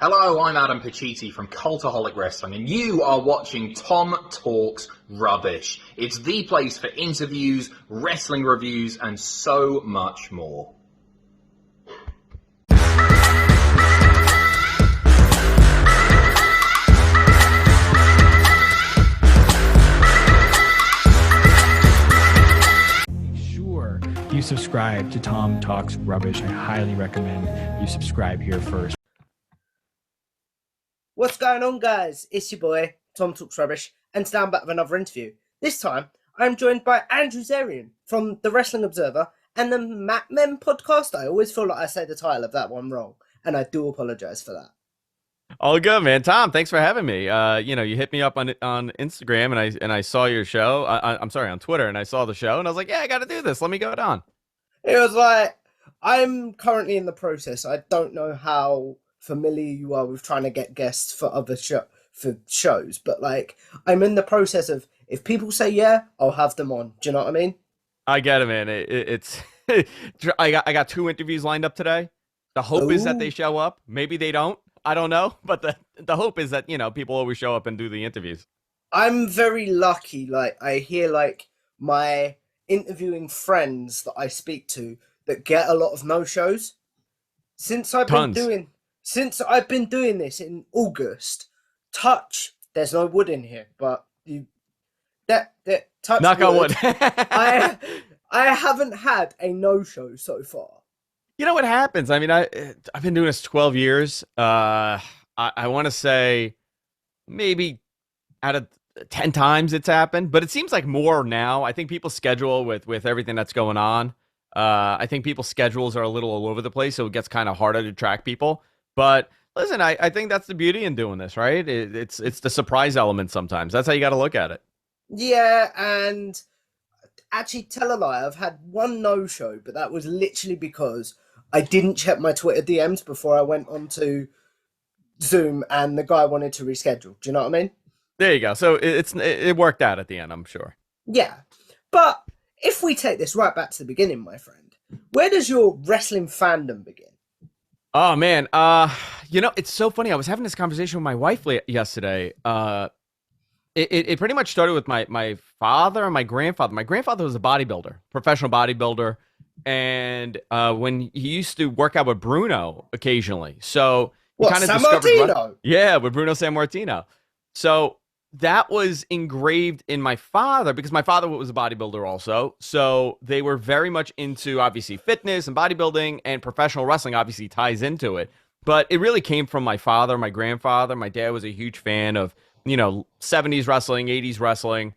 Hello, I'm Adam Pacitti from Cultaholic Wrestling, and you are watching Tom Talks Rubbish. It's the place for interviews, wrestling reviews, and so much more. Sure, you subscribe to Tom Talks Rubbish. I highly recommend you subscribe here first. What's going on, guys? It's your boy, Tom Talks Rubbish, and today I'm back with another interview. This time, I'm joined by Andrew Zarian from The Wrestling Observer and the Mat Men podcast. I always feel like I say the title of that one wrong, and I do apologise for that. All good, man. Tom, thanks for having me. You hit me up on Instagram, and I saw your show. I'm sorry, on Twitter, and I saw the show, and I was like, yeah, I got to do this. Let me go on. It was like, I'm currently in the process. I don't know how familiar you are with trying to get guests for other shows, but like, I'm in the process of, if people say yeah, I'll have them on. Do you know what I mean? I get it, man. It's I got 2 interviews lined up today. The hope is that they show up. Maybe they don't. I don't know, but the hope is that people always show up and do the interviews. I'm very lucky. Like, I hear like my interviewing friends that I speak to that get a lot of no-shows. Since I've been doing this in August, there's no wood in here, but that touch knock on wood. I haven't had a no-show so far. You know what happens? I mean, I've been doing this 12 years. I want to say maybe out of 10 times it's happened, but it seems like more now. I think people schedule with everything that's going on. I think people's schedules are a little all over the place, so it gets kind of harder to track people. But listen, I think that's the beauty in doing this, right? It's the surprise element sometimes. That's how you got to look at it. Yeah, and actually, tell a lie, I've had one no-show, but that was literally because I didn't check my Twitter DMs before I went onto Zoom, and the guy wanted to reschedule. Do you know what I mean? There you go. So it worked out at the end, I'm sure. Yeah, but if we take this right back to the beginning, my friend, where does your wrestling fandom begin? Oh man, it's so funny. I was having this conversation with my wife yesterday. It pretty much started with my father and my grandfather. My grandfather was a bodybuilder, professional bodybuilder, and when he used to work out with Bruno occasionally, so kind of discovered, with Bruno Sammartino. So that was engraved in my father because my father was a bodybuilder also. So they were very much into obviously fitness and bodybuilding, and professional wrestling obviously ties into it. But it really came from my father, my grandfather. My dad was a huge fan of 70s wrestling, 80s wrestling.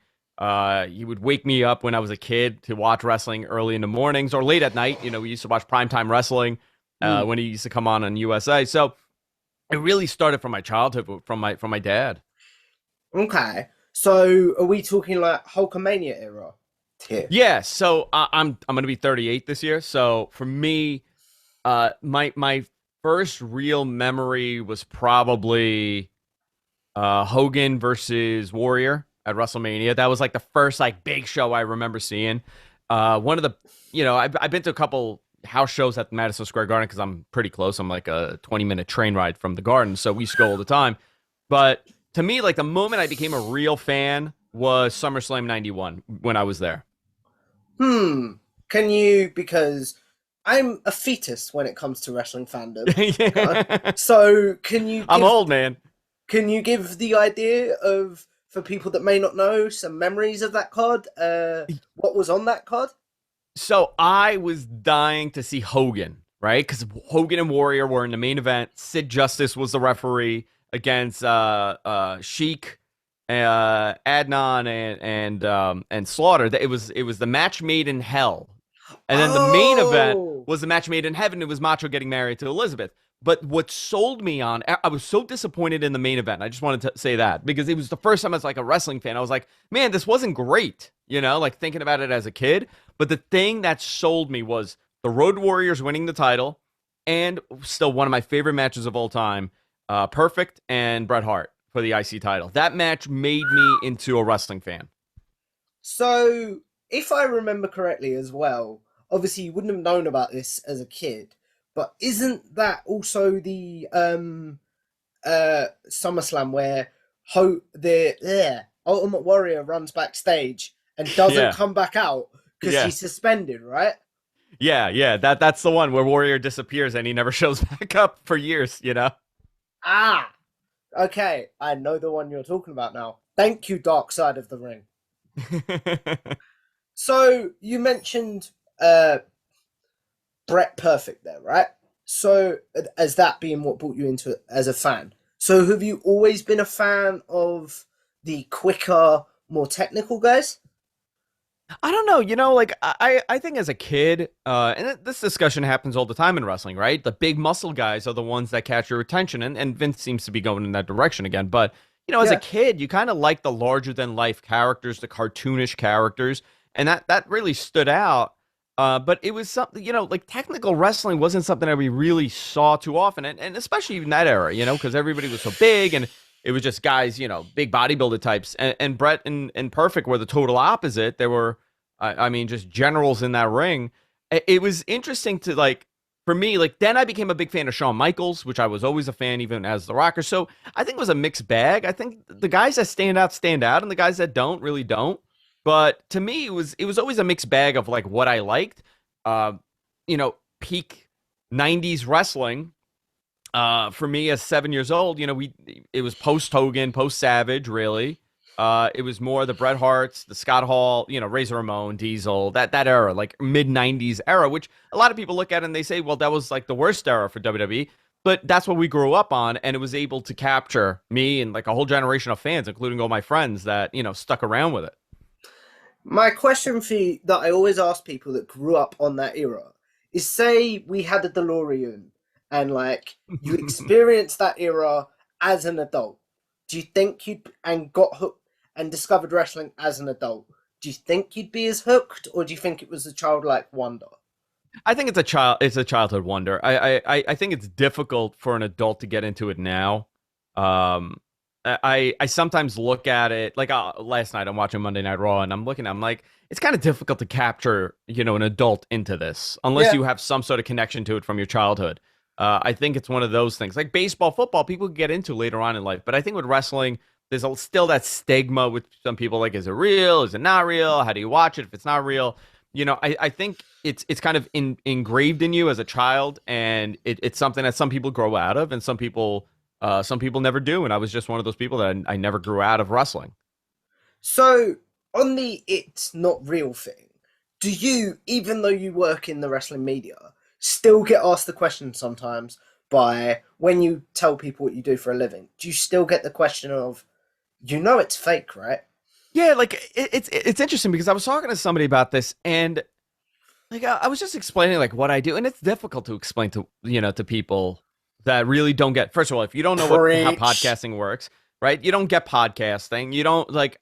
He would wake me up when I was a kid to watch wrestling early in the mornings or late at night. We used to watch primetime wrestling when he used to come on USA. So it really started from my childhood, from my dad. Okay, so are we talking like Hulkamania era here? Yeah. So I'm gonna be 38 this year. So for me, my first real memory was probably Hogan versus Warrior at WrestleMania. That was like the first like big show I remember seeing. One of the, I've been to a couple house shows at Madison Square Garden because I'm pretty close. I'm like a 20-minute train ride from the Garden, so we used to go all the time. But to me, like the moment I became a real fan was SummerSlam 91 when I was there. Can you, because I'm a fetus when it comes to wrestling fandom. So can you... I'm old, man. Can you give the idea of, for people that may not know, some memories of that card? What was on that card? So I was dying to see Hogan, right? Because Hogan and Warrior were in the main event. Sid Justice was the referee against Sheik, Adnan, and Slaughter. It was the match made in hell, and then the main event was the match made in heaven. It was Macho getting married to Elizabeth. But what sold me on, I was so disappointed in the main event. I just wanted to say that because it was the first time I was like a wrestling fan. I was like, man, this wasn't great, like thinking about it as a kid. But the thing that sold me was the Road Warriors winning the title, and still one of my favorite matches of all time, Perfect and Bret Hart for the IC title. That match made me into a wrestling fan. So, if I remember correctly as well, obviously you wouldn't have known about this as a kid, but isn't that also the SummerSlam where Ultimate Warrior runs backstage and doesn't come back out because he's suspended, right? Yeah. That's the one where Warrior disappears and he never shows back up for years, you know? Ah, okay. I know the one you're talking about now. Thank you, Dark Side of the Ring. So you mentioned Brett Perfect there, right? So as that being what brought you into it as a fan. So have you always been a fan of the quicker, more technical guys? I don't know, you know, like I think as a kid, and this discussion happens all the time in wrestling, right? The big muscle guys are the ones that catch your attention, and Vince seems to be going in that direction again. But you know, as a kid, you kind of like the larger than life characters, the cartoonish characters, and that really stood out. But it was something, you know, like technical wrestling wasn't something that we really saw too often, and especially in that era, you know, because everybody was so big and it was just guys, you know, big bodybuilder types. And Brett and Perfect were the total opposite. They were, I mean, just generals in that ring. It was interesting to, like, for me, like, then I became a big fan of Shawn Michaels, which I was always a fan, even as The Rocker. So I think it was a mixed bag. I think the guys that stand out, and the guys that don't really don't. But to me, it was always a mixed bag of like what I liked. You know, peak '90s wrestling. For me, as 7 years old, you know, it was post Hogan, post Savage, really. It was more the Bret Harts, the Scott Hall, you know, Razor Ramon, Diesel, that era, like mid '90s era, which a lot of people look at and they say, well, that was like the worst era for WWE. But that's what we grew up on, and it was able to capture me and like a whole generation of fans, including all my friends that, you know, stuck around with it. My question for you that I always ask people that grew up on that era is, say we had a DeLorean and like you experienced that era as an adult. Do you think and got hooked and discovered wrestling as an adult? Do you think you'd be as hooked, or do you think it was a childlike wonder? I think it's a childhood wonder. I think it's difficult for an adult to get into it now. I sometimes look at it like last night I'm watching Monday Night Raw and I'm like, it's kind of difficult to capture, you know, an adult into this unless you have some sort of connection to it from your childhood. I think it's one of those things like baseball, football, people get into later on in life. But I think with wrestling, there's still that stigma with some people, like, is it real? Is it not real? How do you watch it if it's not real? You know, I think it's kind of engraved in you as a child, and it's something that some people grow out of and some people never do, and I was just one of those people that I never grew out of wrestling. So, on the it's not real thing, do you, even though you work in the wrestling media, still get asked the question sometimes by when you tell people what you do for a living? Do you still get the question of, you know, it's fake, right? Yeah, like it's interesting because I was talking to somebody about this, and like I was just explaining like what I do, and it's difficult to explain to, you know, to people that really don't get. First of all, if you don't know how podcasting works, right? You don't get podcasting. You don't like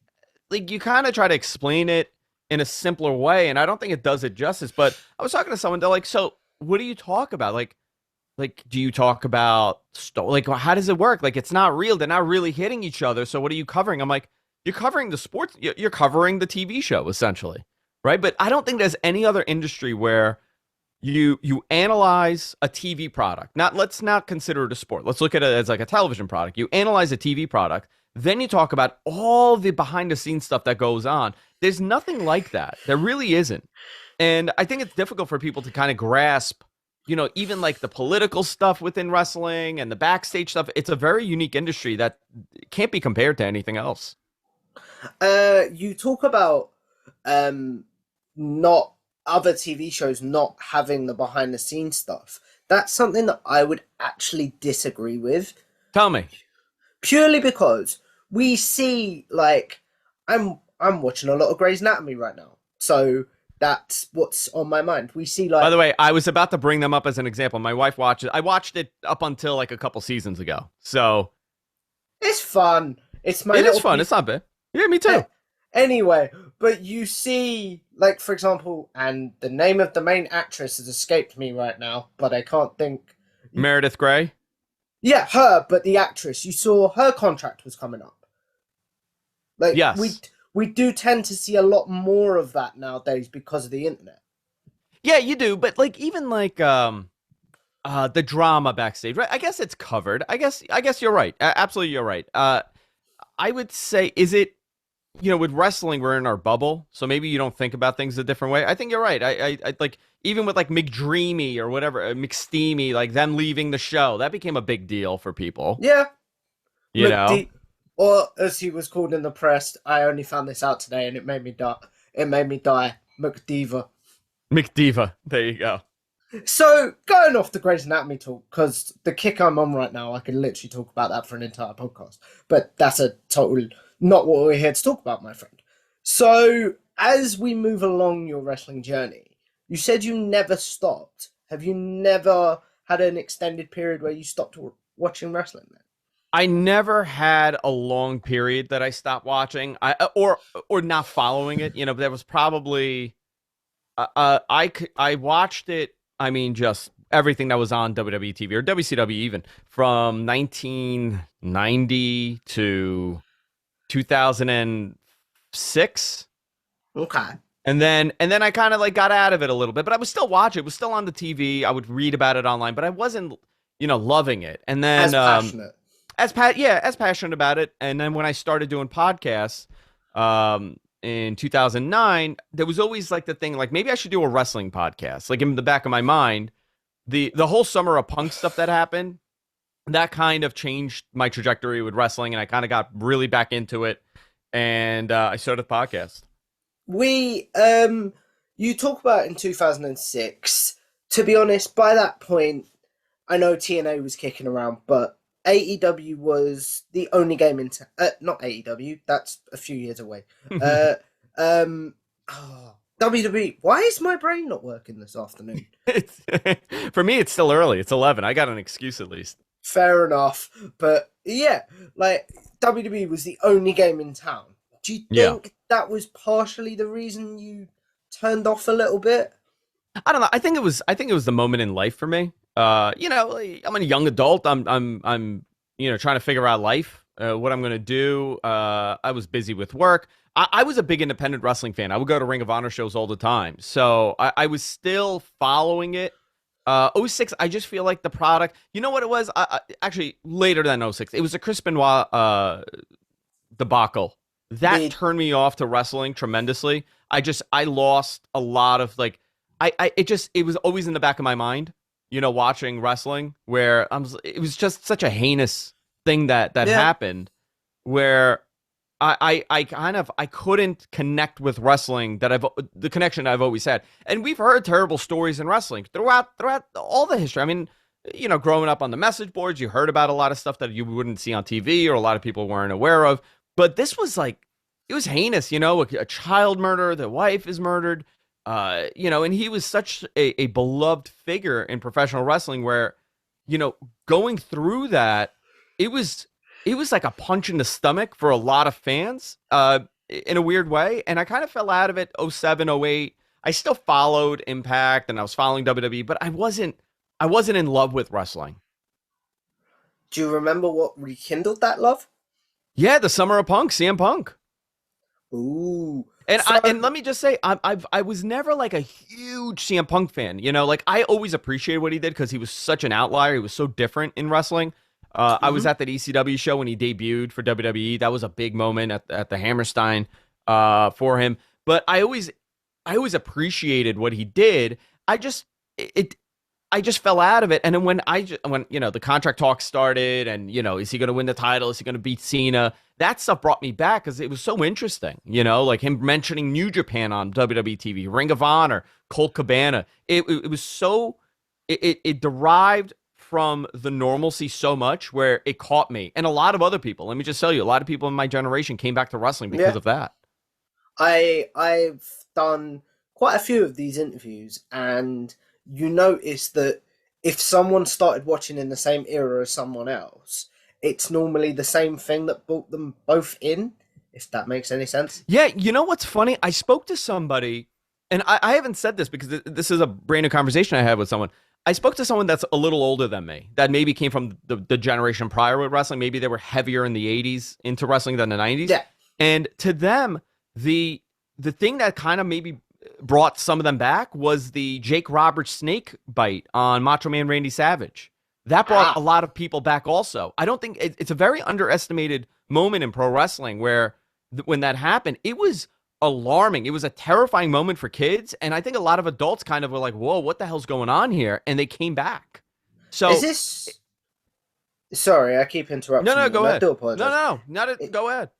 you kind of try to explain it in a simpler way, and I don't think it does it justice. But I was talking to someone, they're like, so what do you talk about? Like do you talk about like how does it work? Like, it's not real. They're not really hitting each other. So what are you covering? I'm like, you're covering the sports. You're covering the TV show essentially, right? But I don't think there's any other industry where you analyze a TV product. Let's not consider it a sport. Let's look at it as like a television product. You analyze a TV product, then you talk about all the behind the scenes stuff that goes on. There's nothing like that. There really isn't. And I think it's difficult for people to kind of grasp, you know, even like the political stuff within wrestling and the backstage stuff. It's a very unique industry that can't be compared to anything else. You talk about not other TV shows not having the behind the scenes stuff. That's something that I would actually disagree with. Tell me. Purely because we see, like, I'm watching a lot of Grey's Anatomy right now, so that's what's on my mind. We see, like, by the way, I was about to bring them up as an example. My wife watched it. I watched it up until like a couple seasons ago, so it's fun. It is fun. It's not bad. Yeah, me too. Anyway, but you see, like, for example, and the name of the main actress has escaped me right now, but I can't think. Meredith Grey? Yeah, her, but the actress. You saw her contract was coming up. Like, yes. We do tend to see a lot more of that nowadays because of the internet. Yeah, you do, but like even like The drama backstage, right? I guess it's covered. I guess you're right. Absolutely, you're right. I would say, is it, with wrestling, we're in our bubble, so maybe you don't think about things a different way. I think you're right. I like, even with like McDreamy or whatever, McSteamy, like them leaving the show, that became a big deal for people. Yeah. You know? Or as he was called in the press, I only found this out today and it made me die. McDiva. McDiva. There you go. So, going off the Grey's Anatomy talk, because the kick I'm on right now, I could literally talk about that for an entire podcast. But that's a total, not what we're here to talk about, my friend. So, as we move along your wrestling journey, you said you never stopped. Have you never had an extended period where you stopped watching wrestling then? I never had a long period that I stopped watching, or not following it. There was probably, I watched it. I mean, just everything that was on WWE TV or WCW, even from 1990 to 2006. Okay. And then I kind of like got out of it a little bit, but I was still watching. It was still on the TV. I would read about it online, but I wasn't, loving it. And then as passionate. as passionate about it. And then when I started doing podcasts, in 2009, there was always like the thing, like maybe I should do a wrestling podcast. Like in the back of my mind, the whole Summer of Punk stuff that happened, that kind of changed my trajectory with wrestling, and I kind of got really back into it. And I started the podcast. You talk about in 2006. To be honest, by that point, I know TNA was kicking around, but AEW was the only game in not AEW, that's a few years away. WWE. Why is my brain not working this afternoon? For me, it's still early. It's 11. I got an excuse at least. Fair enough. But yeah, like WWE was the only game in town. Do you think that was partially the reason you turned off a little bit? I don't know. I think it was the moment in life for me. I'm a young adult. I'm trying to figure out life, what I'm going to do. I was busy with work. I was a big independent wrestling fan. I would go to Ring of Honor shows all the time. So I was still following it. 06, I just feel like the product, you know what it was? Actually, later than 06, it was a Chris Benoit debacle. That turned me off to wrestling tremendously. I lost a lot of like, it was always in the back of my mind, watching wrestling, where it was just such a heinous thing that happened, where I couldn't connect with wrestling the connection I've always had. And we've heard terrible stories in wrestling throughout all the history. I mean, growing up on the message boards, you heard about a lot of stuff that you wouldn't see on TV or a lot of people weren't aware of. But this was like, it was heinous, a child murder, the wife is murdered, and he was such a beloved figure in professional wrestling where, going through that, it was like a punch in the stomach for a lot of fans, in a weird way. And I kind of fell out of it 07, 08. I still followed Impact and I was following WWE, but I wasn't in love with wrestling. Do you remember what rekindled that love? Yeah, the Summer of Punk, CM Punk. Ooh. And let me just say, I was never like a huge CM Punk fan. Like I always appreciated what he did because he was such an outlier. He was so different in wrestling. I was at that ECW show when he debuted for WWE. That was a big moment at the Hammerstein for him. But I always appreciated what he did. I just fell out of it. And then when the contract talk started and, is he going to win the title? Is he going to beat Cena? That stuff brought me back because it was so interesting, like him mentioning New Japan on WWE TV, Ring of Honor, Colt Cabana. It was so, it derived from the normalcy so much where it caught me. And a lot of other people, let me just tell you, a lot of people in my generation came back to wrestling because of that. I've done quite a few of these interviews, and you notice that if someone started watching in the same era as someone else, it's normally the same thing that brought them both in, if that makes any sense. Yeah, you know what's funny? I spoke to somebody, and I haven't said this because this is a brand new conversation I had with someone. I spoke to someone that's a little older than me, that maybe came from the generation prior with wrestling. Maybe they were heavier in the 80s into wrestling than the 90s. Yeah. And to them, the thing that kind of maybe brought some of them back was the Jake Roberts snake bite on Macho Man Randy Savage. That brought a lot of people back also. I don't think it's a very underestimated moment in pro wrestling where when that happened, it was alarming. It was a terrifying moment for kids. And I think a lot of adults kind of were like, whoa, what the hell's going on here? And they came back. So is this... Sorry, I keep interrupting. No, go ahead. I do apologize. Go ahead.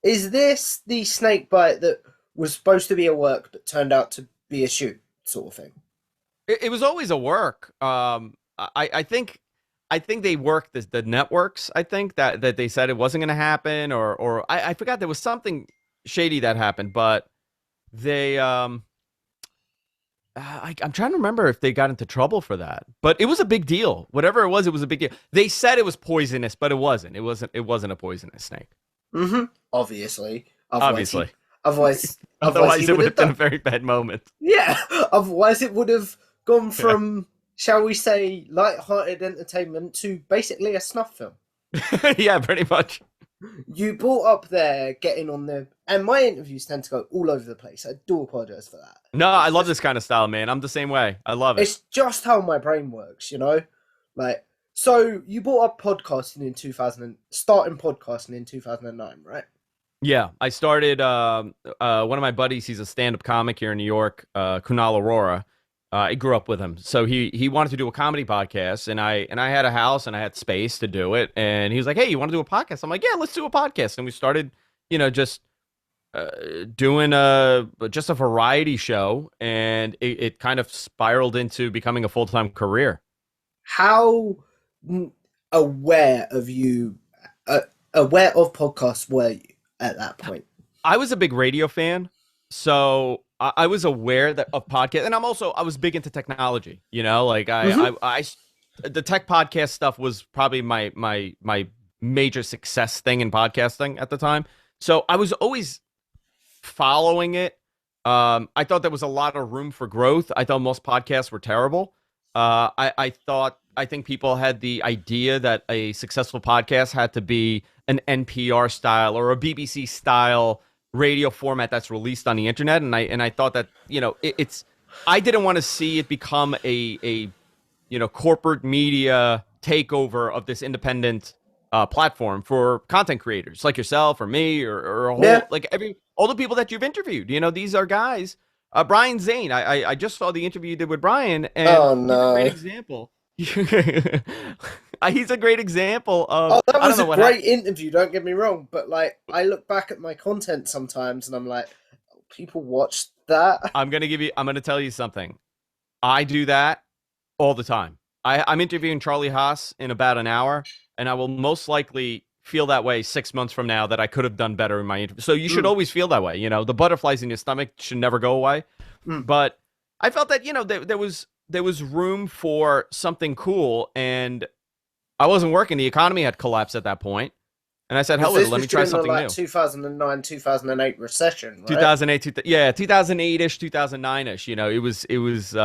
Is this the snake bite that was supposed to be a work but turned out to be a shoot sort of thing? It was always a work. I think they worked the networks. I think that they said it wasn't going to happen, or I forgot there was something shady that happened, but they I'm trying to remember if they got into trouble for that, but it was a big deal. Whatever it was a big deal. They said it was poisonous, but it wasn't. It wasn't a poisonous snake. Mm-hmm. Obviously. Otherwise, it would have been a very bad moment. Yeah. Otherwise, it would have gone from, shall we say, light-hearted entertainment to basically a snuff film. Yeah, pretty much. You brought up there getting on the... And my interviews tend to go all over the place. I do apologize for that. No, I love this kind of style, man. I'm the same way. I love it. It's just how my brain works, you know? Like, so you brought up starting podcasting in 2009, right? Yeah, I started, one of my buddies, he's a stand-up comic here in New York, Kunal Arora. I grew up with him. So he wanted to do a comedy podcast, and I had a house and I had space to do it. And he was like, hey, you want to do a podcast? I'm like, yeah, let's do a podcast. And we started, just doing just a variety show, and it kind of spiraled into becoming a full-time career. How aware of podcasts were you at that point? I was a big radio fan, so I was aware of podcasts, and I was big into technology. Like the tech podcast stuff was probably my major success thing in podcasting at the time. So I was always following it. I thought there was a lot of room for growth. I thought most podcasts were terrible. I think people had the idea that a successful podcast had to be an NPR style or a BBC style radio format that's released on the internet, and I thought that I didn't want to see it become a corporate media takeover of this independent platform for content creators like yourself or me or a whole all the people that you've interviewed. These are guys. Brian Zane, I just saw the interview you did with Brian, and oh no, he's a great example. He's a great example of. That was a great interview. Don't get me wrong, but I look back at my content sometimes, and I'm like, people watched that. I'm gonna tell you something. I do that all the time. I'm interviewing Charlie Haas in about an hour, and I will most likely feel that way 6 months from now that I could have done better in my interview. So you should always feel that way. The butterflies in your stomach should never go away. But I felt that there was room for something cool, and I wasn't working. The economy had collapsed at that point, and I said, "Hell with it, let me try something new." 2009, 2008 recession, right? 2008-ish, 2009-ish. It was.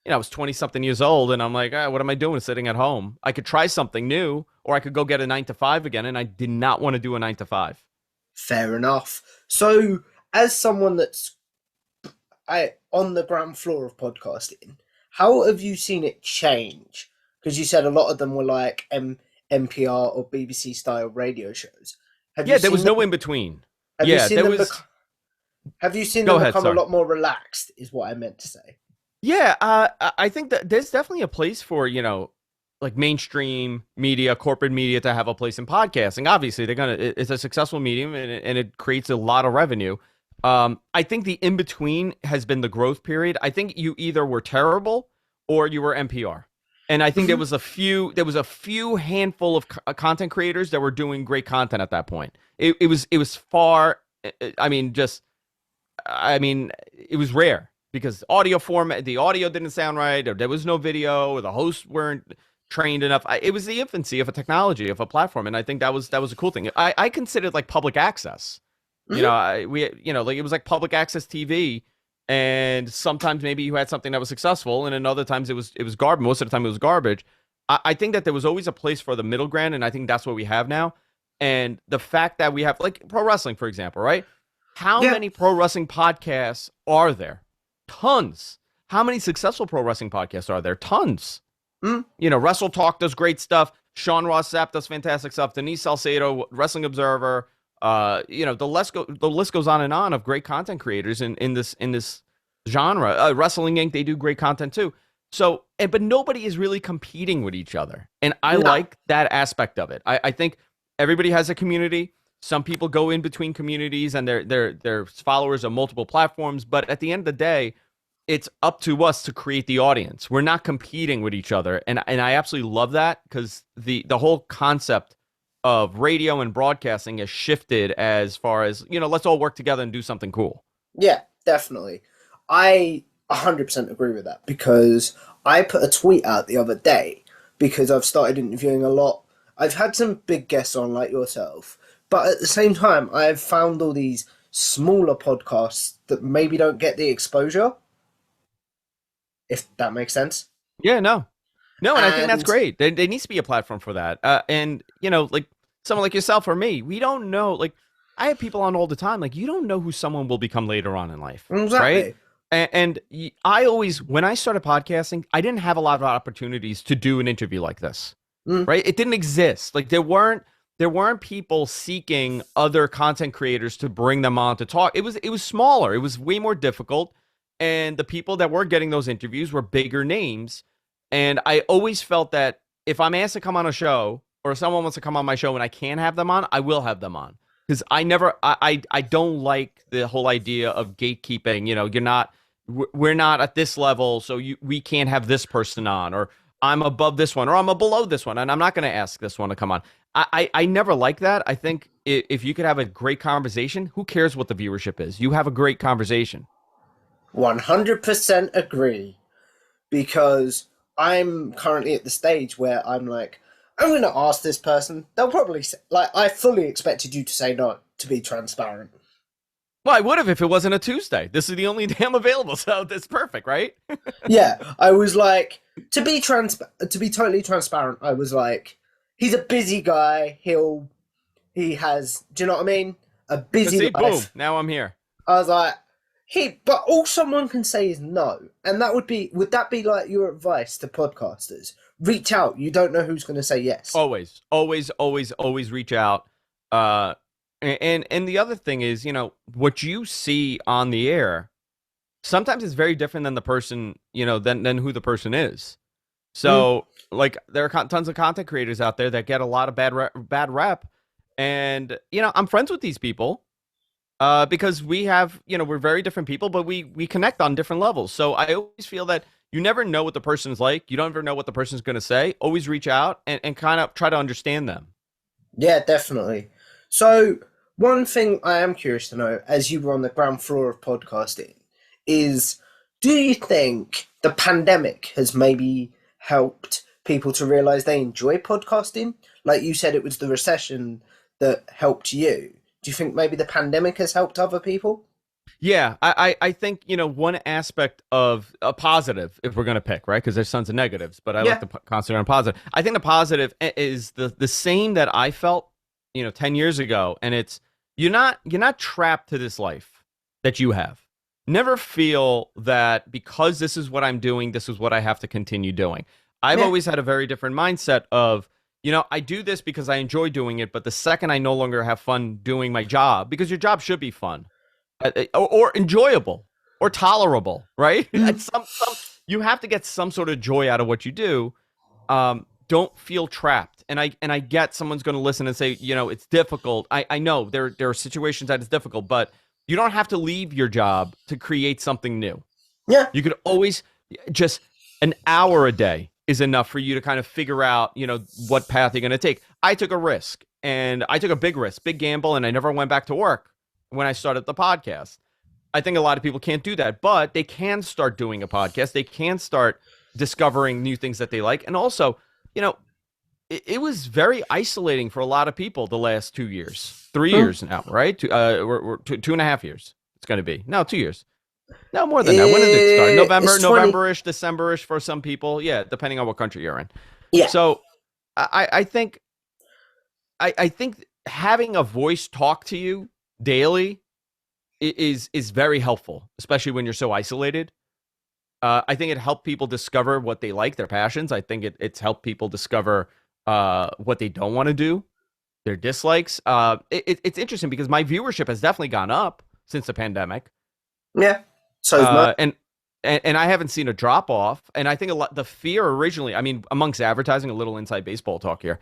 I was 20-something years old, and I'm like, what am I doing sitting at home? I could try something new, or I could go get a 9-to-5 again, and I did not want to do a 9-to-5. Fair enough. So, as someone that's on the ground floor of podcasting, how have you seen it change? Because you said a lot of them were like NPR or BBC style radio shows. There was no in between. Have you seen them become a lot more relaxed, is what I meant to say. Yeah, I think that there's definitely a place for, like mainstream media, corporate media to have a place in podcasting. Obviously, it's a successful medium, and it creates a lot of revenue. I think the in-between has been the growth period. I think you either were terrible or you were NPR. And I think there was a few handful of content creators that were doing great content at that point. It was far, it was rare. Because the audio didn't sound right, or there was no video, or the hosts weren't trained enough. It was the infancy of a technology, of a platform, and I think that was a cool thing. I considered like public access. Mm-hmm. It was like public access TV, and sometimes maybe you had something that was successful, and in other times it was garbage. Most of the time it was garbage. I think that there was always a place for the middle ground, and I think that's what we have now. And the fact that we have like pro wrestling, for example, right? How many pro wrestling podcasts are there? Tons. How many successful pro wrestling podcasts are there? Tons. Mm. You know, Wrestle Talk does great stuff. Sean Ross Sapp does fantastic stuff. Denise Salcedo, Wrestling Observer. You know, the list goes on and on of great content creators in this genre. Wrestling Inc. They do great content too. So, but nobody is really competing with each other, and I like that aspect of it. I think everybody has a community. Some people go in between communities, and they're followers of multiple platforms. But at the end of the day, it's up to us to create the audience. We're not competing with each other, and I absolutely love that, because the whole concept of radio and broadcasting has shifted as far as, you know, let's all work together and do something cool. Yeah, definitely. I 100% agree with that, because I put a tweet out the other day because I've started interviewing a lot. I've had some big guests on like yourself, but at the same time, I've found all these smaller podcasts that maybe don't get the exposure, if that makes sense. Yeah, no, and I think that's great. There needs to be a platform for that. And, you know, like someone like yourself or me, we don't know. Like, I have people on all the time. Like, you don't know who someone will become later on in life. Exactly. Right? And I always, when I started podcasting, I didn't have a lot of opportunities to do an interview like this. Right? It didn't exist. Like, there weren't people seeking other content creators to bring them on to talk. It was smaller. It was way more difficult. And the people that were getting those interviews were bigger names. And I always felt that if I'm asked to come on a show, or if someone wants to come on my show and I can't have them on, I will have them on. Because I don't like the whole idea of gatekeeping. You know, we're not at this level, so we can't have this person on, or I'm above this one, or I'm below this one, and I'm not going to ask this one to come on. I never like that. I think if you could have a great conversation, who cares what the viewership is? You have a great conversation. 100% agree, because I'm currently at the stage where I'm like, I'm going to ask this person. They'll probably say, like, I fully expected you to say no, to be transparent. Well, I would have if it wasn't a Tuesday. This is the only day I'm available, so that's perfect, right? Yeah, I was like, to be totally transparent, I was like, he's a busy guy. He has, do you know what I mean? A busy life. Boom, now I'm here. I was like, but all someone can say is no. And would that be like your advice to podcasters? Reach out. You don't know who's going to say yes. Always reach out. And the other thing is, you know, what you see on the air, sometimes it's very different than the person, you know, than who the person is. So like, there are tons of content creators out there that get a lot of bad rep. And, you know, I'm friends with these people. Because we have, you know, we're very different people, but we connect on different levels. So I always feel that you never know what the person's like. You don't ever know what the person's going to say. Always reach out and kind of try to understand them. Yeah, definitely. So one thing I am curious to know, as you were on the ground floor of podcasting, is do you think the pandemic has maybe helped people to realize they enjoy podcasting? Like you said, it was the recession that helped you. Do you think maybe the pandemic has helped other people? Yeah, I think, you know, one aspect of a positive, if we're going to pick, right? Because there's tons of negatives, but I like to concentrate on positive. I think the positive is the same that I felt, you know, 10 years ago. And it's, you're not trapped to this life that you have. Never feel that because this is what I'm doing, this is what I have to continue doing. I've always had a very different mindset of, you know, I do this because I enjoy doing it, but the second I no longer have fun doing my job, because your job should be fun or enjoyable or tolerable, right? You have to get some sort of joy out of what you do. Don't feel trapped. And I get someone's going to listen and say, you know, it's difficult. I know there are situations that it's difficult, but you don't have to leave your job to create something new. Yeah. You could always just an hour a day is enough for you to kind of figure out, you know, what path you're going to take. I took a risk, and I took a big risk, big gamble, and I never went back to work when I started the podcast. I think a lot of people can't do that, but they can start doing a podcast. They can start discovering new things that they like. And also, you know, it was very isolating for a lot of people the last 2 years, 3 years now, right? We're 2.5 years. It's going to be. No, 2 years. No, more than that. When did it start? November-ish, December-ish for some people. Yeah, depending on what country you're in. Yeah. So I think having a voice talk to you daily is very helpful, especially when you're so isolated. I think it helped people discover what they like, their passions. I think it's helped people discover what they don't want to do, their dislikes. It's interesting because my viewership has definitely gone up since the pandemic. Yeah, so and I haven't seen a drop off. And I think the fear originally, I mean, amongst advertising, a little inside baseball talk here,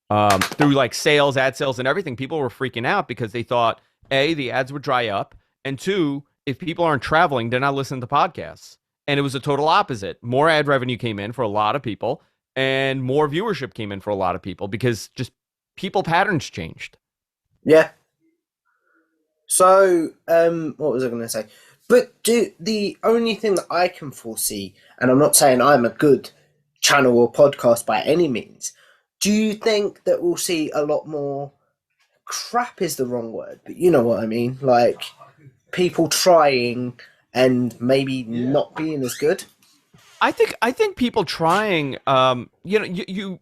through like sales, ad sales, and everything, people were freaking out because they thought A, the ads would dry up, and two, if people aren't traveling, they're not listening to podcasts. And it was a total opposite. More ad revenue came in for a lot of people, and more viewership came in for a lot of people because just people patterns changed. Yeah. So, what was I going to say? But the only thing that I can foresee, and I'm not saying I'm a good channel or podcast by any means, do you think that we'll see a lot more, crap is the wrong word, but you know what I mean, like people trying and maybe not being as good? I think people trying, you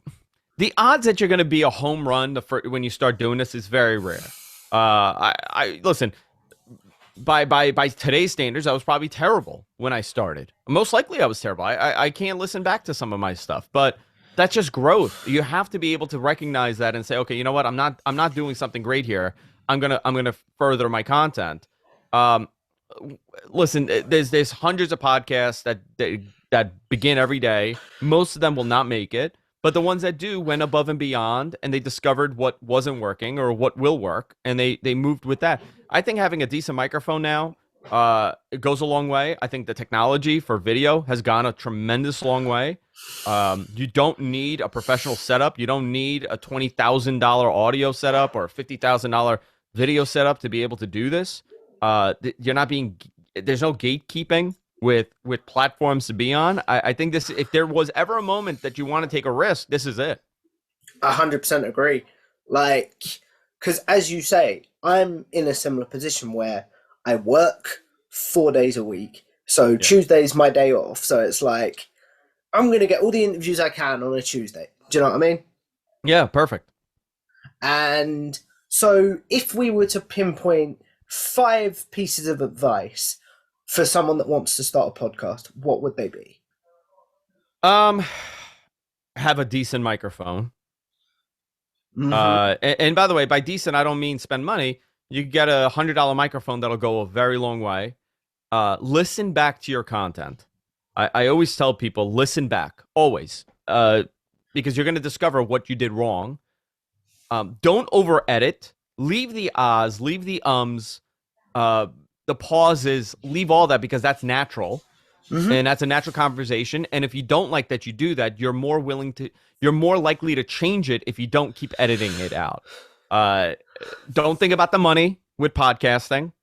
the odds that you're going to be a home run when you start doing this is very rare. I listen, by today's standards, I was probably terrible when I started. Most likely I was terrible. I can't listen back to some of my stuff, but that's just growth. You have to be able to recognize that and say, okay, you know what? I'm not doing something great here. I'm gonna further my content. Listen, there's hundreds of podcasts that begin every day. Most of them will not make it, but the ones that do went above and beyond, and they discovered what wasn't working or what will work, and they moved with that. I think having a decent microphone now, it goes a long way. I think the technology for video has gone a tremendous long way. You don't need a professional setup. You don't need a $20,000 audio setup or a $50,000 video setup to be able to do this. There's no gatekeeping with platforms to be on. I think this, if there was ever a moment that you want to take a risk, this is it. 100% agree. Like, because as you say, I'm in a similar position where I work 4 days a week. So Tuesday's my day off. So it's like, I'm going to get all the interviews I can on a Tuesday. Do you know what I mean? Yeah, perfect. And so if we were to pinpoint 5 pieces of advice for someone that wants to start a podcast, what would they be? Have a decent microphone. Mm-hmm. And by the way, by decent, I don't mean spend money. You get a $100 microphone that'll go a very long way. Listen back to your content. I always tell people, listen back, always, because you're going to discover what you did wrong. Don't over edit. Leave the ahs, leave the ums, the pauses, leave all that, because that's natural. Mm-hmm. And that's a natural conversation. And if you don't like that you do that, you're more likely to change it if you don't keep editing it out. Don't think about the money with podcasting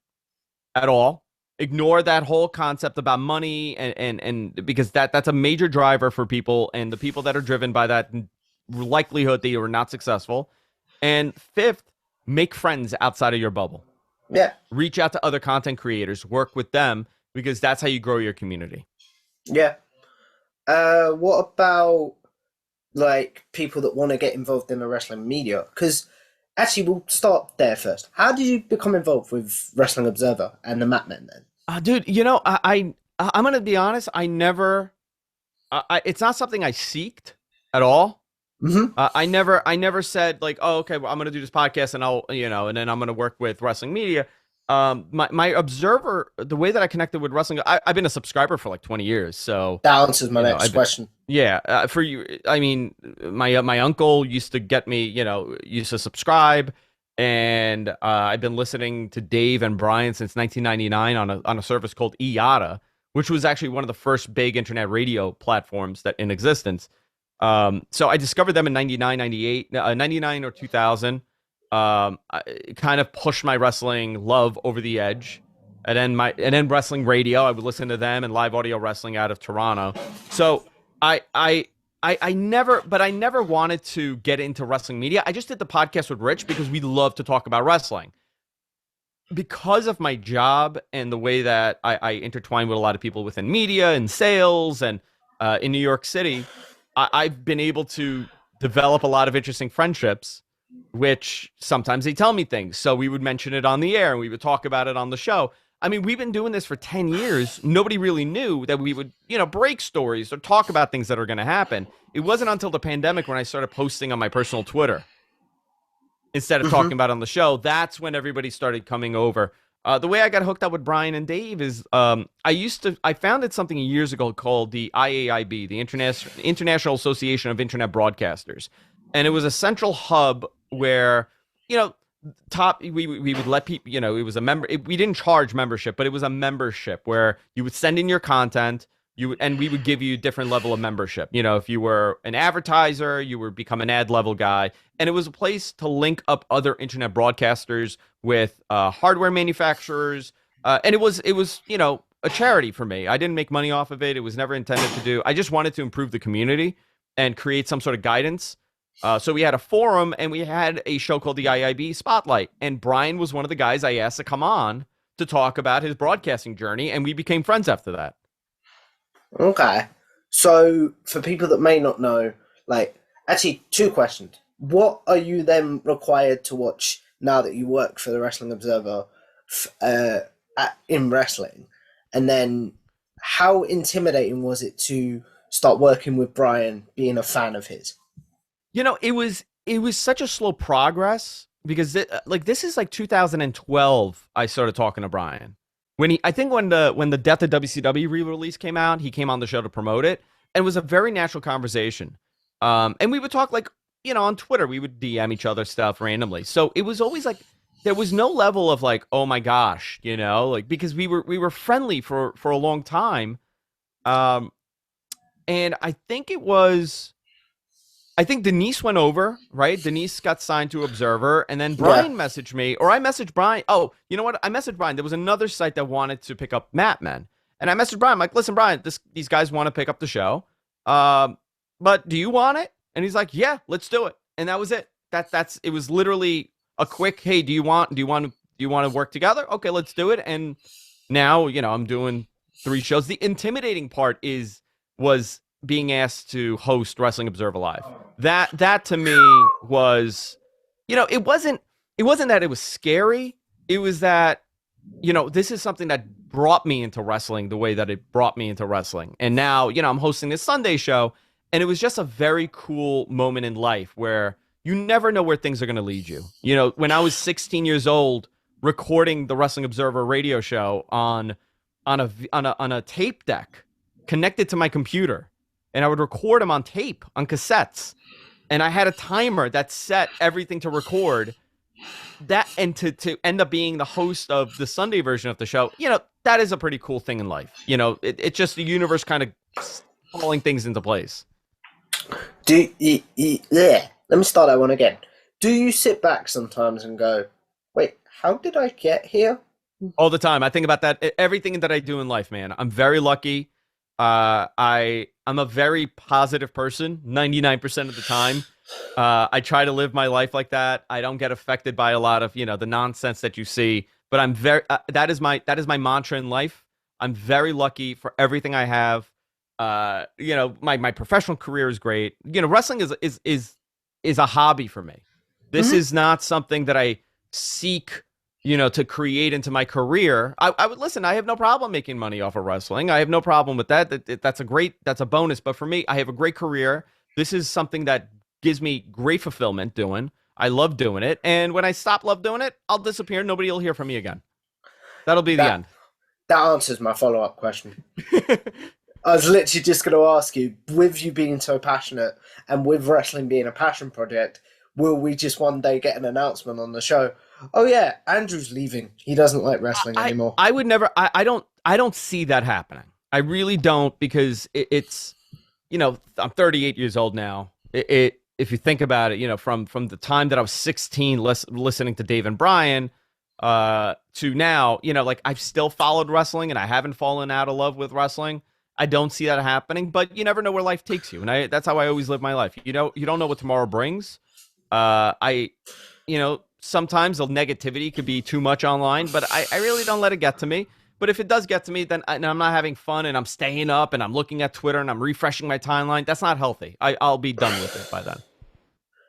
at all. Ignore that whole concept about money and because that's a major driver for people, and the people that are driven by that likelihood that you are not successful. And fifth, make friends outside of your bubble. Yeah. Reach out to other content creators, work with them, because that's how you grow your community. Yeah. What about like people that want to get involved in the wrestling media? Because actually, we'll start there first. How did you become involved with Wrestling Observer and the Mat Men then? Dude, you know, I'm going to be honest. I never, it's not something I seeked at all. Mm-hmm. I never said like, oh, okay, well, I'm going to do this podcast and and then I'm going to work with wrestling media. My Observer, the way that I connected with wrestling, I've been a subscriber for like 20 years. So that answers my next question. Yeah. For you, I mean, my uncle used to get me, used to subscribe. And I've been listening to Dave and Brian since 1999 on a service called IATA, which was actually one of the first big internet radio platforms that in existence. So I discovered them in 99 or 2000. It kind of pushed my wrestling love over the edge. And then wrestling radio, I would listen to them, and live audio wrestling out of Toronto. So I never wanted to get into wrestling media. I just did the podcast with Rich because we love to talk about wrestling. Because of my job and the way that I intertwine with a lot of people within media and sales and in New York City, I've been able to develop a lot of interesting friendships which sometimes they tell me things. So we would mention it on the air and we would talk about it on the show. I mean, we've been doing this for 10 years. Nobody really knew that we would, break stories or talk about things that are going to happen. It wasn't until the pandemic when I started posting on my personal Twitter instead of talking about it on the show. That's when everybody started coming over. The way I got hooked up with Brian and Dave is I founded something years ago called the IAIB, the International Association of Internet Broadcasters. And it was a central hub where, we would let people, it was a member. We didn't charge membership, but it was a membership where you would send in your content. And we would give you different level of membership. If you were an advertiser, you would become an ad level guy. And it was a place to link up other internet broadcasters with hardware manufacturers. And it was a charity for me. I didn't make money off of it. It was never intended to do. I just wanted to improve the community and create some sort of guidance. So we had a forum and we had a show called the IIB Spotlight. And Brian was one of the guys I asked to come on to talk about his broadcasting journey. And we became friends after that. Okay. So for people that may not know, actually 2 questions. What are you then required to watch now that you work for the Wrestling Observer in wrestling? And then how intimidating was it to start working with Brian, being a fan of his? It was such a slow progress because this is 2012 I started talking to Brian. When the Death of WCW re-release came out, he came on the show to promote it, and it was a very natural conversation. And we would talk on Twitter, we would DM each other stuff randomly. So it was always there was no level of oh my gosh, because we were friendly for a long time. And I think Denise went over, right? Denise got signed to Observer, and then Brian messaged me, or I messaged Brian. Oh, you know what? I messaged Brian. There was another site that wanted to pick up Mat Men. And I messaged Brian. I'm like, listen, Brian, these guys want to pick up the show. But do you want it? And he's like, yeah, let's do it. And that was it. It was literally a quick, hey, do you want to work together? Okay, let's do it. And now, I'm doing 3 shows. The intimidating part was being asked to host Wrestling Observer Live. That to me was, it wasn't that it was scary. It was that, this is something that brought me into wrestling the way that it brought me into wrestling. And now, I'm hosting this Sunday show, and it was just a very cool moment in life where you never know where things are going to lead you. When I was 16 years old, recording the Wrestling Observer radio show on a tape deck connected to my computer, and I would record them on tape, on cassettes. And I had a timer that set everything to record. That, and to end up being the host of the Sunday version of the show, that is a pretty cool thing in life. It's just the universe kind of falling things into place. Let me start that one again. Do you sit back sometimes and go, wait, how did I get here? All the time. I think about that. Everything that I do in life, man. I'm very lucky. I'm a very positive person 99% of the time. I try to live my life like that. I don't get affected by a lot of, the nonsense that you see, but I'm very, that is my mantra in life. I'm very lucky for everything I have. My professional career is great. Wrestling is a hobby for me. This is not something that I seek to create into my career. I would listen. I have no problem making money off of wrestling. I have no problem with that. That's a bonus. But for me, I have a great career. This is something that gives me great fulfillment doing. I love doing it. And when I stop love doing it, I'll disappear. Nobody will hear from me again. That'll be the end. That answers my follow-up question. I was literally just going to ask you, with you being so passionate and with wrestling being a passion project, will we just one day get an announcement on the show? Oh yeah, Andrew's leaving. He doesn't like wrestling anymore. I would never. I don't see that happening. I really don't, because it's I'm 38 years old now. If you think about it, from the time that I was 16, listening to Dave and Brian, to now, I've still followed wrestling and I haven't fallen out of love with wrestling. I don't see that happening, but you never know where life takes you, and that's how I always live my life. You don't know what tomorrow brings. Sometimes the negativity could be too much online, but I really don't let it get to me. But if it does get to me, then I'm not having fun and I'm staying up and I'm looking at Twitter and I'm refreshing my timeline. That's not healthy. I'll be done with it by then.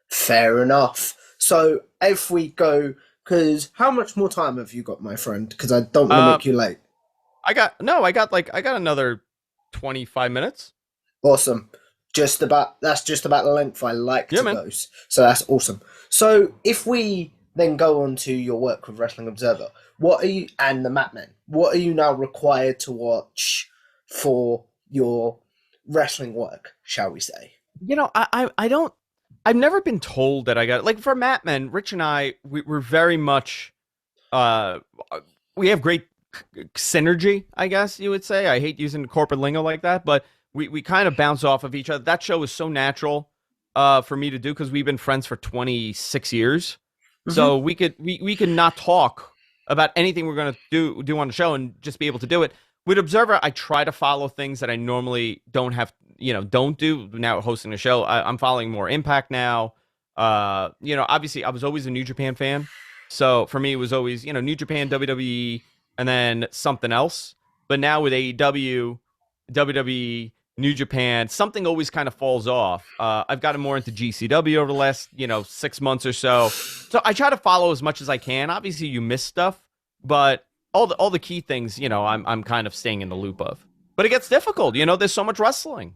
Fair enough. So if we go, because how much more time have you got, my friend? Because I don't want to make you late. I got another 25 minutes. Awesome. That's just about the length I like to man. go. So that's awesome. So if we then go on to your work with Wrestling Observer, and the Matmen, what are you now required to watch for your wrestling work, shall we say? I've never been told that I got, like, for Matmen, Rich and I, we're very much, we have great synergy, I guess you would say. I hate using corporate lingo like that, but we kind of bounce off of each other. That show is so natural for me to do because we've been friends for 26 years. Mm-hmm. So we could not talk about anything we're going to do on the show and just be able to do it. With Observer, I try to follow things that I normally don't do. Now hosting the show, I'm following more Impact now. Obviously I was always a New Japan fan. So for me, it was always, New Japan, WWE, and then something else. But now with AEW, WWE, New Japan, something always kind of falls off. I've gotten more into GCW over the last, 6 months or so. So I try to follow as much as I can. Obviously, you miss stuff, but all the key things, I'm kind of staying in the loop of. But it gets difficult. There's so much wrestling.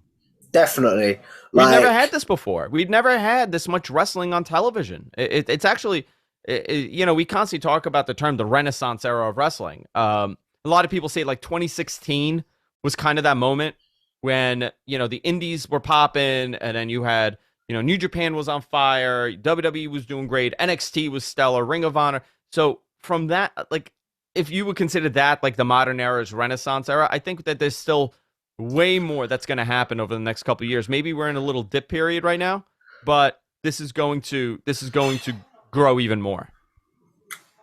Definitely. We've never had this before. We've never had this much wrestling on television. It's actually, we constantly talk about the term the Renaissance era of wrestling. A lot of people say like 2016 was kind of that moment when, the indies were popping, and then you had, New Japan was on fire, WWE was doing great, NXT was stellar, Ring of Honor. So from that, like, if you would consider that like the modern era's Renaissance era, I think that there's still way more that's going to happen over the next couple of years. Maybe we're in a little dip period right now, but this is going to grow even more.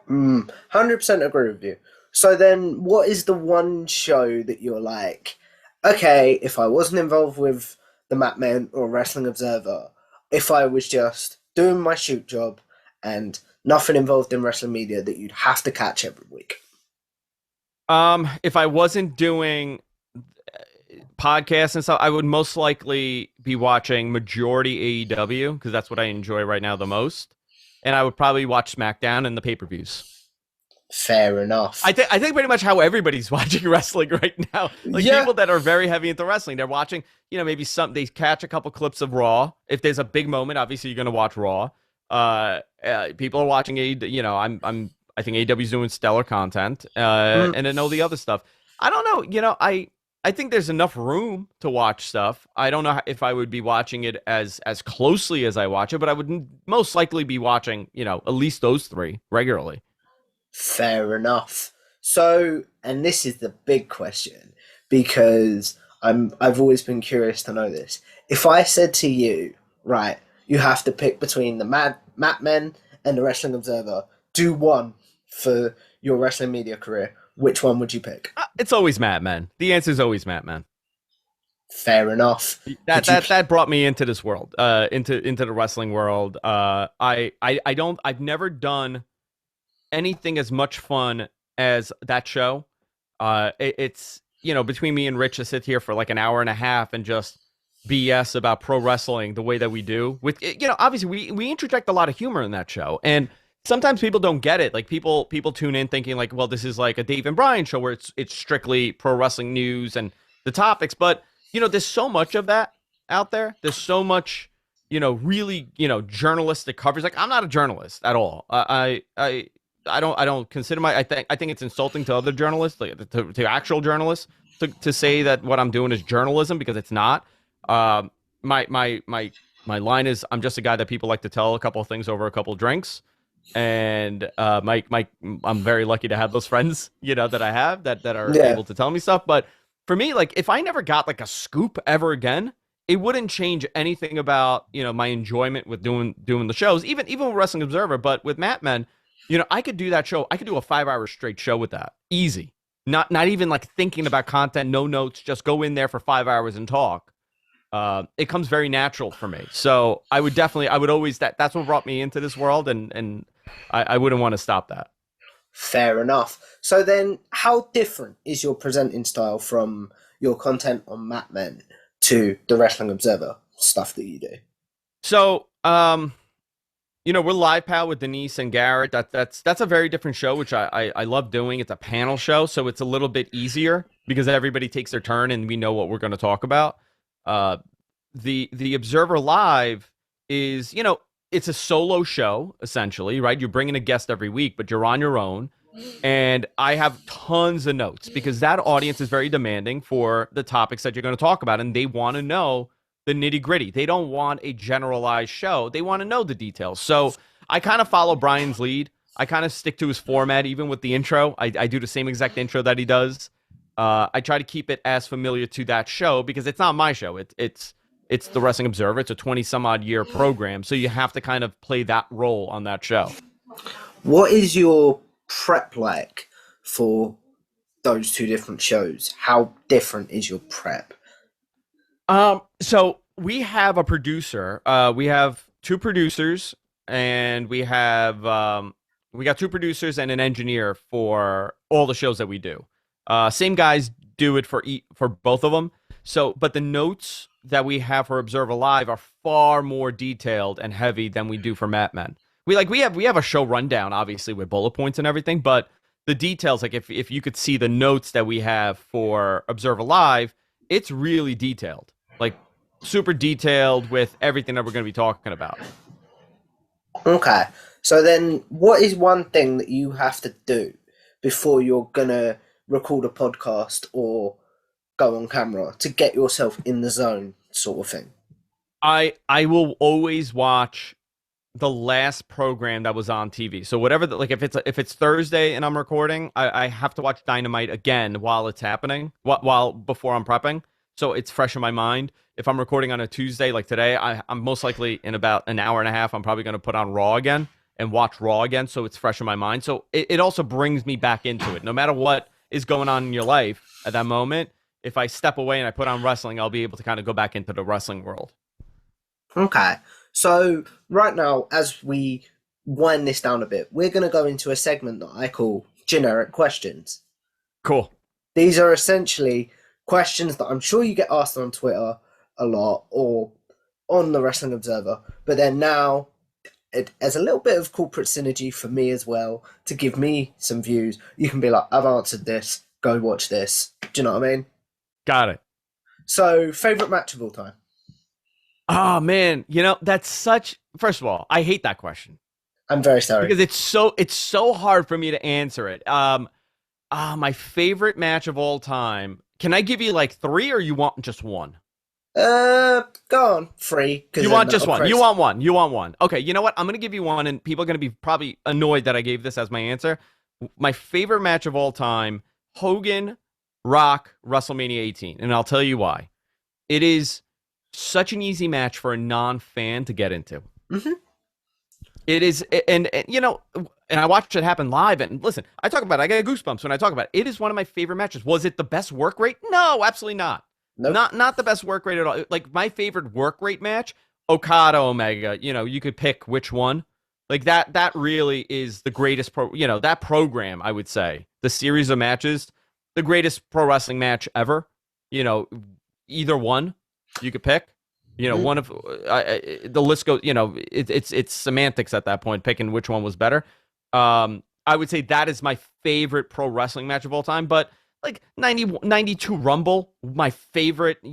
100% agree with you. So then, what is the one show that you're like, okay, if I wasn't involved with the Matmen or Wrestling Observer, if I was just doing my shoot job and nothing involved in wrestling media, that you'd have to catch every week? If I wasn't doing podcasts and stuff, I would most likely be watching majority AEW because that's what I enjoy right now the most, and I would probably watch SmackDown and the pay-per-views. Fair enough. I think pretty much how everybody's watching wrestling right now. Like, people that are very heavy into wrestling, they're watching, maybe they catch a couple clips of Raw. If there's a big moment, obviously you're going to watch Raw. People are watching AEW. I think AEW's doing stellar content, and then all the other stuff. I don't know. I think there's enough room to watch stuff. I don't know if I would be watching it as closely as I watch it, but I would most likely be watching, at least those three regularly. Fair enough. So, and this is the big question, because I've always been curious to know this. If I said to you, right, you have to pick between the Matmen and the Wrestling Observer, do one for your wrestling media career, which one would you pick? It's always Matmen. The answer is always Matmen. Fair enough. That brought me into this world, into the wrestling world. I've never done anything as much fun as that show. It's, between me and Rich to sit here for like an hour and a half and just BS about pro wrestling the way that we do. With, obviously we interject a lot of humor in that show, and sometimes people don't get it. Like, people tune in thinking like, well, this is like a Dave and Brian show where it's strictly pro wrestling news and the topics. But, there's so much of that out there. There's so much, really, journalistic coverage. Like, I'm not a journalist at all. I don't consider I think it's insulting to other journalists, like to actual journalists, to say that what I'm doing is journalism, because it's not. My line is, I'm just a guy that people like to tell a couple of things over a couple of drinks. And I'm very lucky to have those friends, that I have that are able to tell me stuff. But for me, like, if I never got like a scoop ever again, it wouldn't change anything about, my enjoyment with doing the shows, even with Wrestling Observer. But with Matmen, I could do that show. I could do a 5-hour straight show with that. Easy. Not even like thinking about content, no notes, just go in there for 5 hours and talk. It comes very natural for me. So I would always, that's what brought me into this world, and I wouldn't want to stop that. Fair enough. So then, how different is your presenting style from your content on Matmen to the Wrestling Observer stuff that you do? So, We're Live Pal with Denise and Garrett. That's a very different show, which I love doing. It's a panel show, so it's a little bit easier because everybody takes their turn and we know what we're going to talk about. The Observer Live is, it's a solo show, essentially, right? You're bringing a guest every week, but you're on your own. And I have tons of notes because that audience is very demanding for the topics that you're going to talk about, and they want to know the nitty-gritty. They don't want a generalized show. They want to know the details. So I kind of follow Brian's lead. I kind of stick to his format, even with the intro. I do the same exact intro that he does. I try to keep it as familiar to that show because it's not my show. It's the Wrestling Observer. It's a 20-some-odd year program, so you have to kind of play that role on that show. What is your prep like for those two different shows? How different is your prep? So we have a producer. We have two producers, and we got two producers and an engineer for all the shows that we do. Same guys do it for both of them. So, but the notes that we have for Observer Live are far more detailed and heavy than we do for Mat Men. We have a show rundown, obviously, with bullet points and everything, but the details, like if you could see the notes that we have for Observer Live, it's really detailed, like super detailed with everything that we're going to be talking about. Okay, so then what is one thing that you have to do before you're going to record a podcast or go on camera to get yourself in the zone, sort of thing? I will always watch the last program that was on TV. So whatever, if it's Thursday and I'm recording, I have to watch Dynamite again while it's happening, while before I'm prepping. So it's fresh in my mind. If I'm recording on a Tuesday like today, I'm most likely in about an hour and a half, I'm probably going to put on Raw again and watch Raw again. So it's fresh in my mind. So it also brings me back into it. No matter what is going on in your life at that moment, if I step away and I put on wrestling, I'll be able to kind of go back into the wrestling world. Okay. So right now, as we wind this down a bit, we're going to go into a segment that I call generic questions. Cool. These are essentially questions that I'm sure you get asked on Twitter a lot or on the Wrestling Observer, but then now as a little bit of corporate synergy for me as well, to give me some views. You can be like, I've answered this, go watch this. Do you know what I mean? Got it. So, favorite match of all time? Oh man, that's such. First of all, I hate that question. I'm very sorry because it's so hard for me to answer it. My favorite match of all time. Can I give you like three, or you want just one? Go on, three. You want just one. You want one. You want one. Okay, you know what? I'm gonna give you one, and people are gonna be probably annoyed that I gave this as my answer. My favorite match of all time: Hogan, Rock, WrestleMania 18, and I'll tell you why. It is such an easy match for a non-fan to get into. Mm-hmm. It is, and I watched it happen live. And listen, I talk about it. I get goosebumps when I talk about it. It is one of my favorite matches. Was it the best work rate? No, absolutely not. Nope. Not the best work rate at all. Like my favorite work rate match, Okada Omega. You could pick which one. Like that really is the greatest that program, I would say. The series of matches, the greatest pro wrestling match ever. Either one. You could pick, one of the list goes. It's semantics at that point, picking which one was better. I would say that is my favorite pro wrestling match of all time. But like 92 Rumble, my favorite,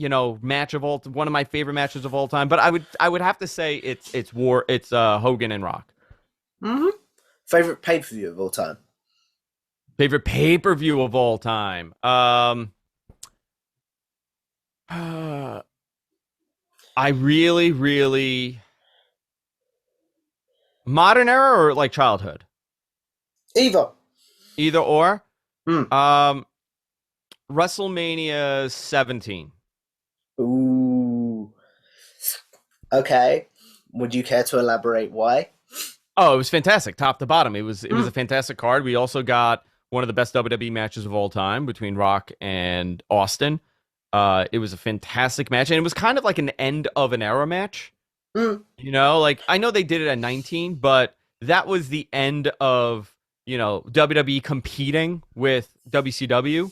match of all, one of my favorite matches of all time. But I would have to say it's Hogan and Rock. Mm-hmm. Favorite pay-per-view of all time. Favorite pay-per-view of all time. I really, really modern era or like childhood? Either or. WrestleMania 17. Ooh. Okay. Would you care to elaborate why? Oh, it was fantastic, top to bottom. It was a fantastic card. We also got one of the best WWE matches of all time between Rock and Austin. It was a fantastic match, and it was kind of like an end of an era match. Like I know they did it at 19, but that was the end of WWE competing with WCW.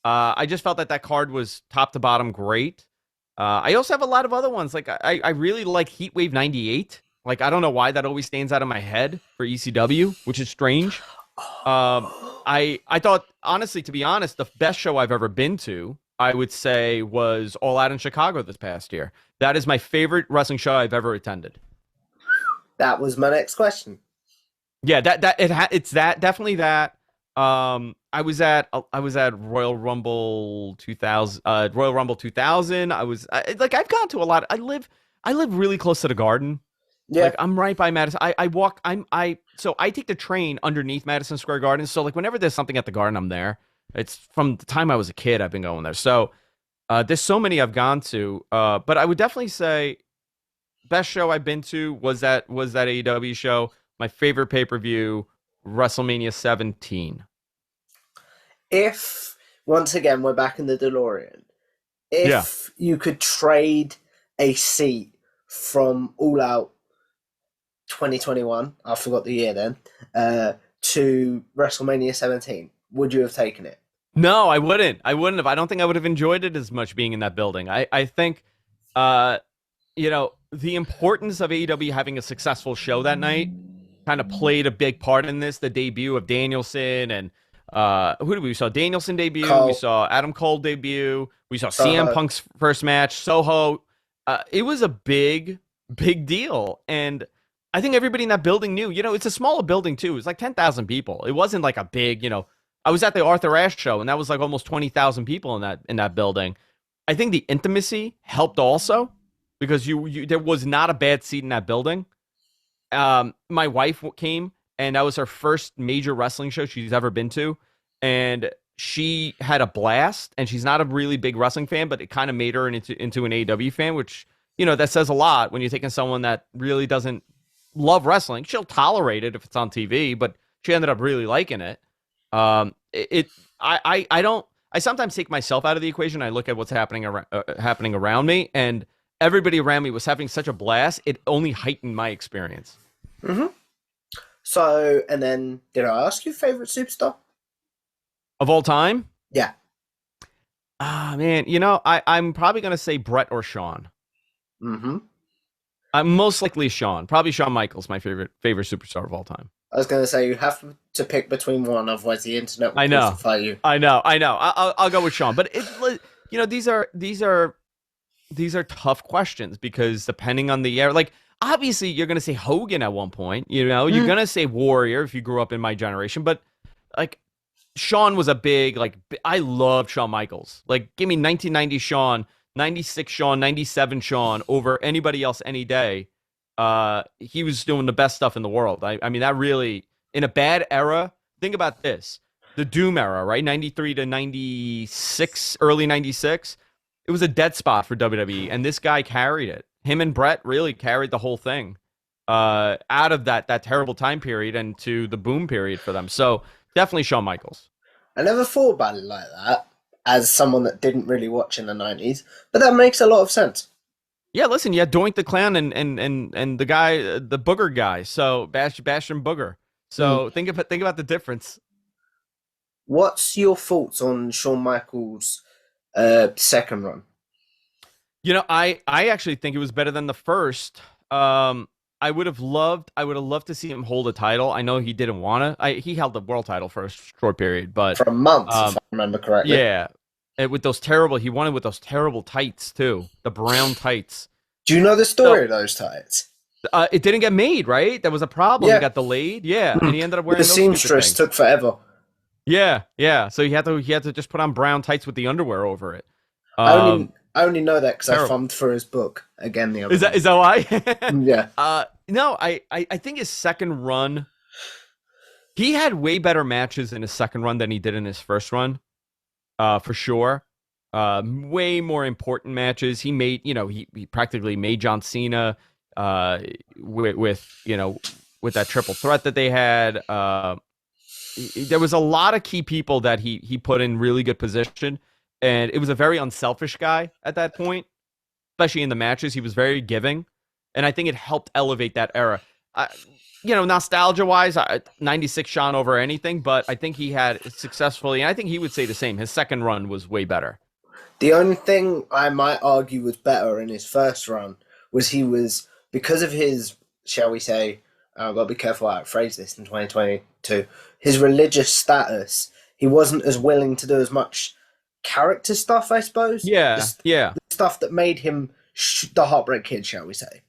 I just felt that card was top to bottom great. I also have a lot of other ones. Like I really like Heatwave 98. Like, I don't know why that always stands out of my head for ECW, which is strange. I thought, honestly, to be honest, the best show I've ever been to, I would say, was All Out in Chicago this past year. That is my favorite wrestling show I've ever attended. That was my next question. Yeah, it's that, definitely that. I was at Royal Rumble 2000. Royal Rumble 2000. I've gone to a lot. I live really close to the Garden. Yeah. Like, I'm right by Madison. So I take the train underneath Madison Square Garden. So, like, whenever there's something at the Garden, I'm there. It's from the time I was a kid, I've been going there. So there's so many I've gone to. But I would definitely say best show I've been to was that AEW show. My favorite pay-per-view, WrestleMania 17. If, once again, we're back in the DeLorean, if you could trade a seat from All Out 2021, I forgot the year then, to WrestleMania 17, would you have taken it? No, I wouldn't. I wouldn't have. I don't think I would have enjoyed it as much being in that building. I think, the importance of AEW having a successful show that night kind of played a big part in this. The debut of Danielson and we saw Danielson debut. Cole. We saw Adam Cole debut. We saw CM Punk's first match. Soho. It was a big deal, and I think everybody in that building knew. It's a smaller building too. It was like 10,000 people. It wasn't like a big. I was at the Arthur Ashe show, and that was like almost 20,000 people in that building. I think the intimacy helped also because there was not a bad seat in that building. My wife came, and that was her first major wrestling show she's ever been to, and she had a blast. And she's not a really big wrestling fan, but it kind of made her into an AEW fan, which that says a lot when you're taking someone that really doesn't love wrestling. She'll tolerate it if it's on TV, but she ended up really liking it. I sometimes take myself out of the equation. I look at what's happening around me, and everybody around me was having such a blast. It only heightened my experience. Mm-hmm. So, and then, did I ask you favorite superstar of all time? Yeah. Man, I'm probably gonna say Brett or Shawn. Mm-hmm. I'm most likely Shawn. Probably Shawn Michaels, my favorite superstar of all time. I was going to say you have to pick between one, otherwise the internet will crucify you. I know. I'll go with Shawn, but these are tough questions because depending on the era, like obviously you're going to say Hogan at one point. You're going to say Warrior if you grew up in my generation, but like Shawn was a big I loved Shawn Michaels. Like give me 1990 Shawn, 96 Shawn, 97 Shawn over anybody else any day. He was doing the best stuff in the world. I mean, that really, in a bad era, think about this. The Doom era, right? 93 to 96, early 96. It was a dead spot for WWE, and this guy carried it. Him and Brett really carried the whole thing out of that terrible time period and to the boom period for them. So definitely Shawn Michaels. I never thought about it like that as someone that didn't really watch in the 90s, but that makes a lot of sense. Yeah, listen, you had Doink the Clown and the guy, the Booger guy. So Bastion Booger. So think about the difference. What's your thoughts on Shawn Michaels' second run? I actually think it was better than the first. I would have loved to see him hold a title. I know he didn't want to. He held the world title for a short period, but for a month, if I remember correctly. Yeah. With those he won it with those terrible tights too, the brown tights. Do you know the story of those tights? It didn't get made, right? There was a problem. It got delayed. Yeah, and he ended up wearing the seamstress. Took forever. Yeah. So he had to just put on brown tights with the underwear over it. I only know that because I thumbed through his book again the other day. Is that why? Yeah. No, I think his second run, he had way better matches in his second run than he did in his first run. For sure. Way more important matches. He made, he practically made John Cena with that triple threat that they had. There was a lot of key people that he put in really good position, and it was a very unselfish guy at that point, especially in the matches. He was very giving, and I think it helped elevate that era. Nostalgia-wise, 96 Shawn over anything, but I think he had successfully, and I think he would say the same. His second run was way better. The only thing I might argue was better in his first run was because of his shall we say, I've got to be careful how I phrase this in 2022, his religious status, he wasn't as willing to do as much character stuff, I suppose. Yeah, yeah. The stuff that made him the Heartbreak Kid, shall we say.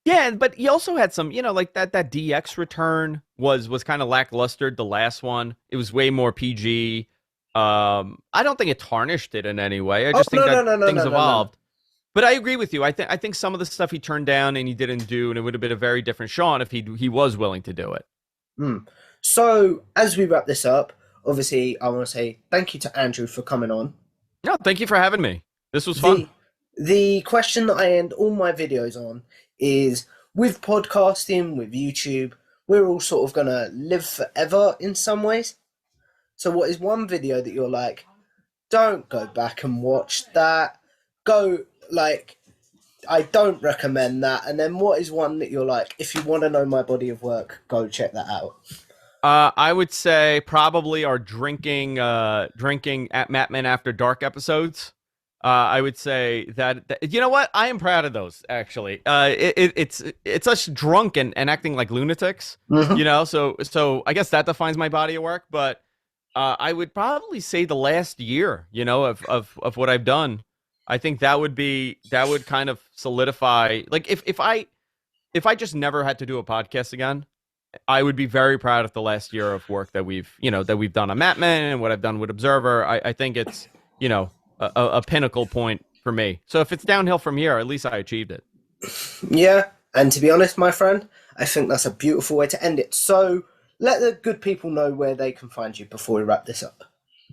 Yeah, but he also had some, like that DX return was kind of lackluster, the last one. It was way more PG. I don't think it tarnished it in any way. I just think things evolved. But I agree with you. I think some of the stuff he turned down and he didn't do, and it would have been a very different Sean if he was willing to do it. So, as we wrap this up, obviously, I want to say thank you to Andrew for coming on. No, thank you for having me. This was fun. The question that I end all my videos on is, with podcasting, with YouTube, we're all sort of going to live forever in some ways. So what is one video that you're like, don't go back and watch that? I don't recommend that. And then what is one that you're like, if you want to know my body of work, go check that out? I would say probably our drinking at Matman After Dark episodes. I would say that you know what? I am proud of those, actually. It's us drunk and acting like lunatics, so I guess that defines my body of work. But I would probably say the last year, of what I've done. I think that would kind of solidify, like, if I just never had to do a podcast again, I would be very proud of the last year of work that we've done on Matman and what I've done with Observer. I think it's, a pinnacle point for me. So if it's downhill from here, at least I achieved it. Yeah, and to be honest, my friend, I think that's a beautiful way to end it. So let the good people know where they can find you before we wrap this up.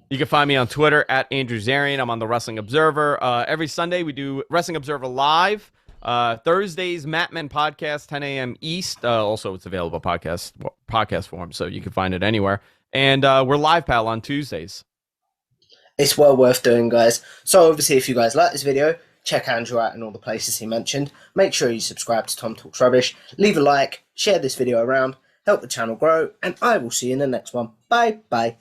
You can find me on Twitter at Andrew Zarian. I'm on the Wrestling Observer. Every Sunday we do Wrestling Observer Live. Thursdays, Matman Podcast, 10 a.m. East. Also, it's available podcast form, so you can find it anywhere. And we're Live Pal on Tuesdays. It's well worth doing, guys. So obviously, if you guys like this video, check Andrew out in all the places he mentioned. Make sure you subscribe to Tom Talks Rubbish. Leave a like, share this video around, help the channel grow, and I will see you in the next one. Bye, bye.